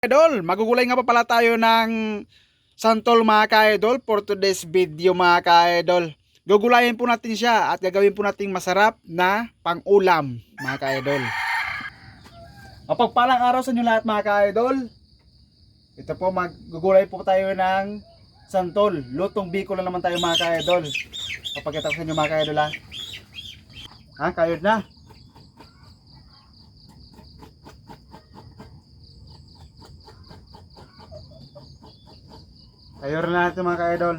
Idol, magugulay nga pa pala tayo ng santol mga ka-idol for today's video mga ka-idol. Gugulayin po natin siya at gagawin po natin masarap na pang-ulam mga ka-idol. Mapagpalang araw sa inyo lahat mga ka-idol. Ito po, magugulay po tayo ng santol. Lutong biko lang naman tayo mga ka-idol. Papakita ko sa inyo mga ka-idol ha. Kayod na. Kayor na natin mga ka-idol.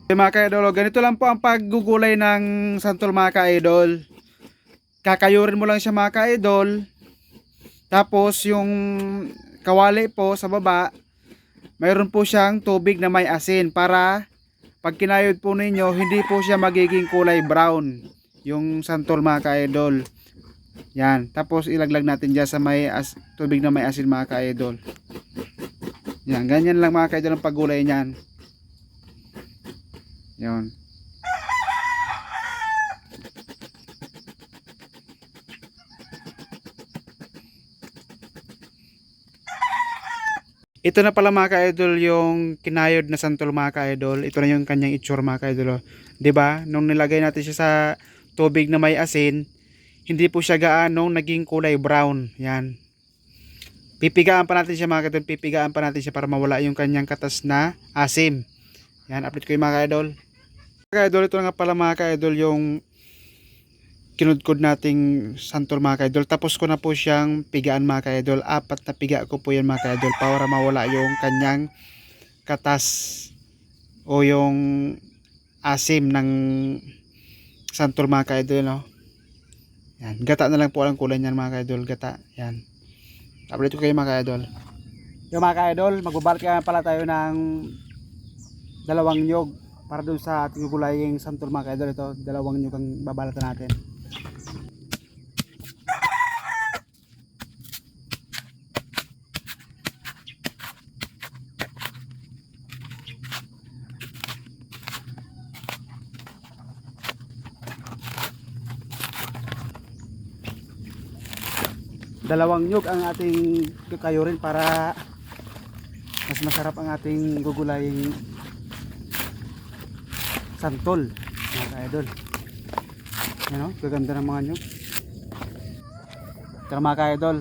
Mga ka-idol, ganito lang po ang paggugulay ng santol mga ka-idol. Kakayurin mo lang siya mga ka-idol. Tapos yung kawali po sa baba, mayroon po siyang tubig na may asin para pag kinayod po ninyo, hindi po siya magiging kulay brown yung santol mga ka-idol. Yan, tapos ilaglag natin dyan sa may tubig na may asin mga ka-idol. Yan, ganyan lang mga ka-idol ang paggulay niyan. Yan. Ito na pala mga ka-idol yung kinayod na santol mga ka-idol. Ito na yung kanyang itsura mga ka-idol. 'Di ba? Nung nilagay natin siya sa tubig na may asin, hindi po siya gaanong naging kulay brown. Yan. Pipigaan pa natin siya mga ka-idol. Pipigaan pa natin siya para mawala yung kanyang katas na asim. Yan, update ko yung mga ka-idol. Mga ka-idol, ito nga pala mga ka-idol yung kinudkod nating santol mga ka-idol. Tapos ko na po siyang pigaan mga ka-idol. 4 na piga ko po yan mga ka-idol para mawala yung kanyang katas o yung asim ng santol mga ka-idol, no? Yan, gata na lang po ang kulay niyan mga ka-idol, gata. Yan. Update ko kayo mga ka-idol. Yung mga ka-idol, magbabalik pala tayo ng 2 nyog para dun sa ating gugulaying santol mga ka-idol. Ito, 2 nyog ang babalatan natin. Dalawang nyug ang ating kakayurin para mas masarap ang ating gugulaying santol mga ka-idol. Yan o, gaganda ng mga nyug. Tara mga ka-idol,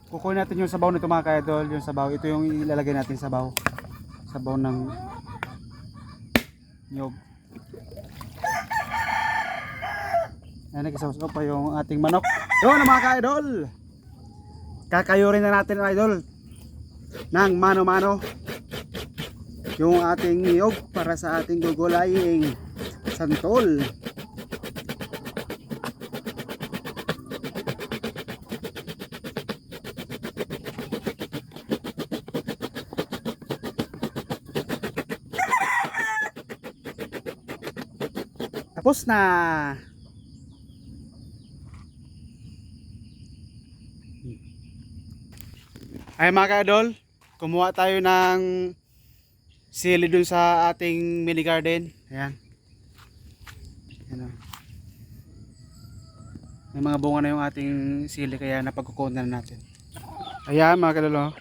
kukunin natin yung sabaw nito mga ka-idol. Yung sabaw, ito yung ilalagay natin sabaw ng nyug. Yan, nagsasaw pa yung ating manok. Yun mga ka-idol, kakayurin na natin idol ng mano-mano yung ating niyog para sa ating gugulaying santol. Tapos na. Ay mga ka-idol, kumuha tayo ng sili dun sa ating mini garden. Ayan. Ayan o. May mga bunga na yung ating sili kaya napagkukunan na natin. Ayan mga ka-idol.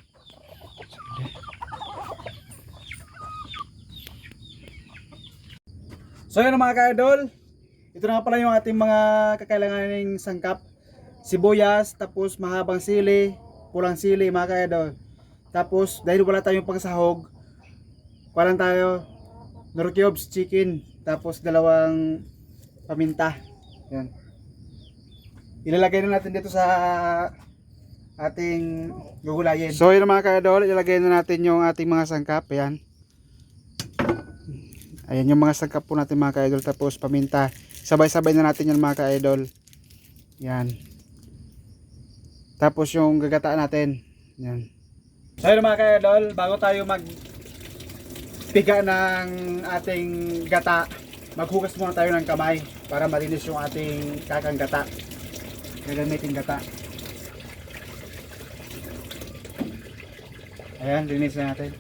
So yun mga ka-idol, ito na nga pala yung ating mga kakailanganing sangkap. Sibuyas, tapos mahabang sili, pulang sili mga ka-idol. Tapos dahil wala tayong pangsahog, kuha tayo nor cubes chicken, tapos 2 paminta. Yan. Ilalagay na natin dito sa ating gugulayin. So yun mga ka-idol, ilalagay na natin yung ating mga sangkap. Ayan. Ayan yung mga sangkap po natin mga ka-idol, tapos paminta. Sabay-sabay na natin yan mga ka-idol. Yan. Tapos yung gagataan natin. Yan. So yun mga ka-idol, bago tayo magpiga ng ating gata, maghugas muna tayo ng kamay para malinis yung ating kakang gata. Gagamitin gata. Ayan, linis na natin.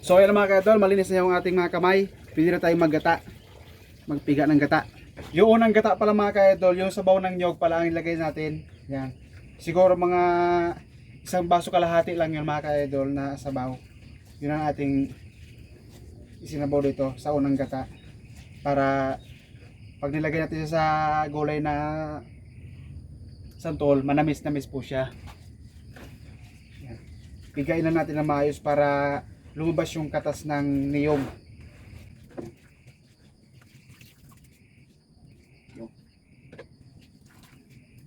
So ayan mga ka-idol, malinis na yung ating mga kamay. Pwede na tayong maggata. Magpiga ng gata. Yung unang gata pala mga ka-idol, yung sabaw ng nyog pala ang ilagay natin. Yan. Siguro mga isang baso kalahati lang yun mga ka-idol na sabaw. Yun ang ating isinabaw dito sa unang gata. Para pag nilagay natin siya sa gulay na santol, manamis-namis po siya. Yan. Pigain lang natin na maayos para lumabas yung katas ng niyog.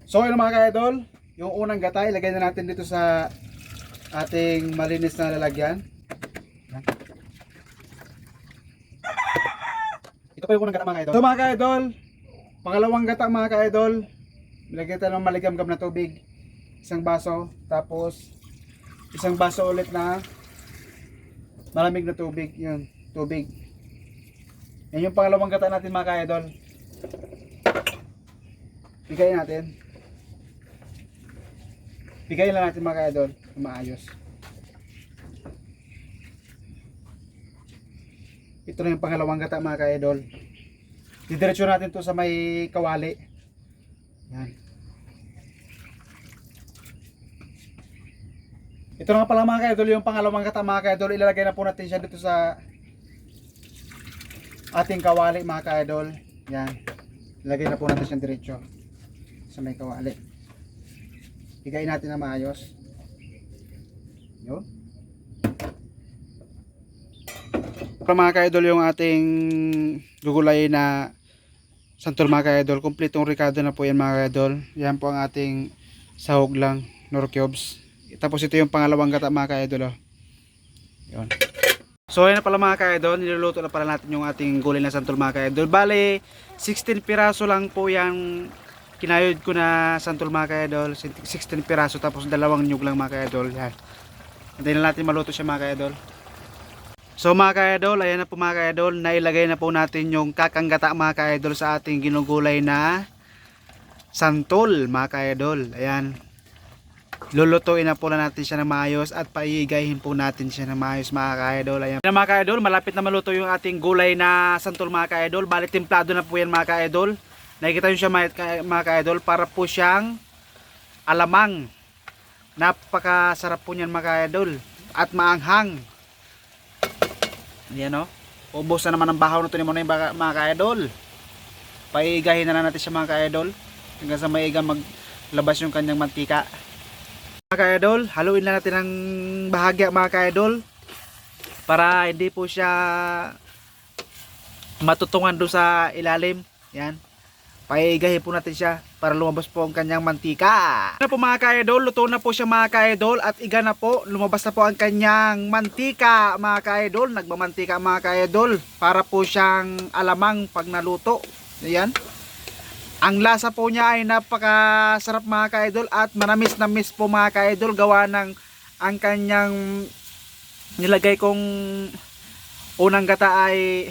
So ayun mga ka-idol, yung unang gata ilagay na natin dito sa ating malinis na lalagyan. Ito pa yung unang gata mga ka-idol. So mga ka-idol, pangalawang gata mga ka-idol, ilagay tayo ng maligamgam na tubig, isang baso, tapos isang baso ulit na malamig na tubig, yun, tubig. Yan yung pangalawang gata natin mga ka-idol. Bigayin natin. Bigayin lang natin mga ka-idol, maayos. Ito na yung pangalawang gata mga ka-idol. Didiretso natin to sa may kawali. Yan. Ito na nga pala mga ka-idol, yung pangalawang gata mga ka-idol. Ilalagay na po natin siya dito sa ating kawali mga ka-idol. Yan. Ilagay na po natin siya diretso sa may kawali. Higayin natin na maayos. Yun. Para mga ka-idol yung ating gugulay na santol mga ka-idol. Kompletong ricado na po yan mga ka-idol. Yan po ang ating sahog lang, nor cubes. Tapos ito yung pangalawang gata mga ka-idol. Oh. Yun. So ayan na pala mga ka-idol. Niluluto na pala natin yung ating gulay na santol mga ka-idol. Bale, 16 piraso lang po yung kinayod ko na santol mga ka-idol. 16 piraso tapos dalawang nyug lang mga ka-idol. Yan. Hintayin na natin maluto siya mga ka-idol. So mga ka-idol, ayan na po mga ka-idol. Nailagay na po natin yung kakanggata mga ka-idol sa ating ginugulay na santol mga ka-idol. Ayan. Lulutuin na po na natin siya na maayos at paigayin po natin siya na maayos mga ka-idol. Ayan na mga ka-idol, malapit na maluto yung ating gulay na santol mga ka-idol. Bali templado na po yan mga ka-idol. Nakikita nyo siya mga ka-idol, para po siyang alamang. Napakasarap po niyan mga ka-idol. At maanghang. Ayan o. Ubos na naman ang bahaw na ito ni Monoy mga ka-idol. Paigahin na natin siya mga ka-idol. Hanggang sa maiga maglabas yung kanyang mantika. Mga ka-idol, haluin na natin ang bahagya mga ka-idol. Para hindi po siya matutungan doon sa ilalim. Yan. Paigahin po natin siya para lumabas po ang kanyang mantika. Ano po mga ka-idol, luto na po siya mga ka-idol at iga na po, lumabas na po ang kanyang mantika mga ka-idol. Nagmamantika mga ka-idol para po siyang alamang pag naluto. Ayan. Ang lasa po niya ay napakasarap mga ka-idol at manamis-namis po mga ka-idol, gawa ng ang kanyang nilagay kong unang gata ay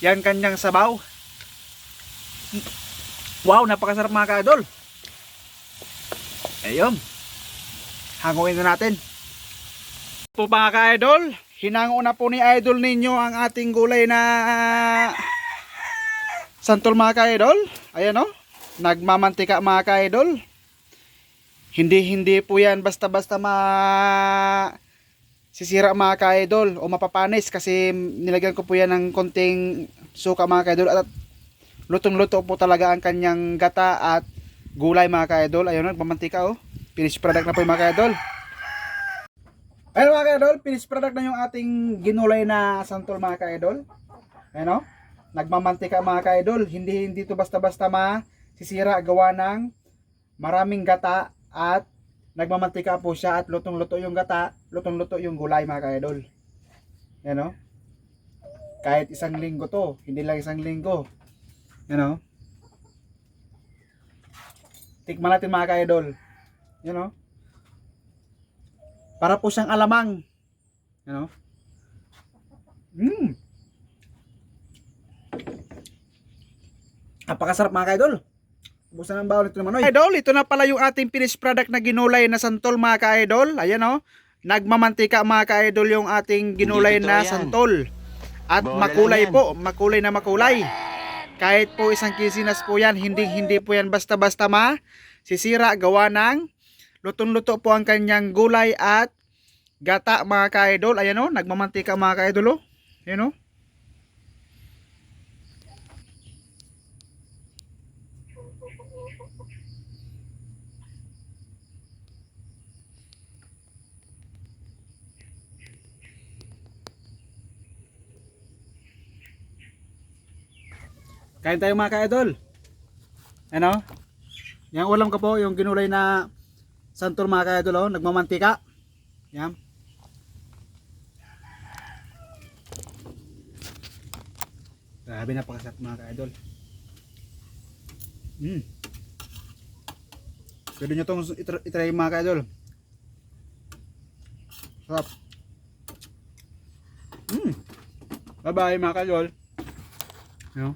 yan kanyang sabaw. Wow, napakasarap mga ka-idol. Ayun. Hanguin na natin. Po mga ka-idol, hinango na po ni idol ninyo ang ating gulay na santol mga ka-idol. Ayan o. Nagmamantika mga ka-idol. Hindi po yan basta-basta sisira mga ka-idol o mapapanis kasi nilagyan ko po yan ng konting suka mga ka-idol at lutong-luto po talaga ang kanyang gata at gulay mga ka-idol. Ayun, nagmamantika oh. Finished product na po yung mga ka-idol. Ayun mga ka-idol, finished product na yung ating ginulay na santol mga ka-idol. Ayun oh. Nagmamantika mga ka-idol. Hindi to basta-basta masisira, gawa ng maraming gata at nagmamantika po siya at lutong-luto yung gata, lutong-luto yung gulay mga ka-idol. Ayun oh. Kahit isang linggo to, hindi lang isang linggo. You know? Tikman natin mga ka-idol. You know? Para po siyang alamang. You know? Napakasarap mga ka-idol. Busan ang bawal nito naman. Idol, ito na pala yung ating finished product na ginulay na santol mga ka-idol. Ayan o. nagmamantika mga ka-idol yung ating ginulay Hindi totoo na yan. santol. At Bola makulay lang yan. po, makulay na makulay. Kahit po isang kisinas po yan, hindi po yan basta-basta sisira. Gawa ng lutong-luto po ang kanyang gulay at gata mga ka-idol. Ayan o, nagmamantika mga ka-idol o. Ayan o. Kain tayo mga ka-idol. Ano? Yung ulam ko po, yung ginulay na santol mga ka-idol, oh, nagmamantika. Yan. Grabe, napakasarap mga ka-idol. Pwede nyo itong itry mga ka-idol. Sarap. Bye bye mga ka-idol. You know?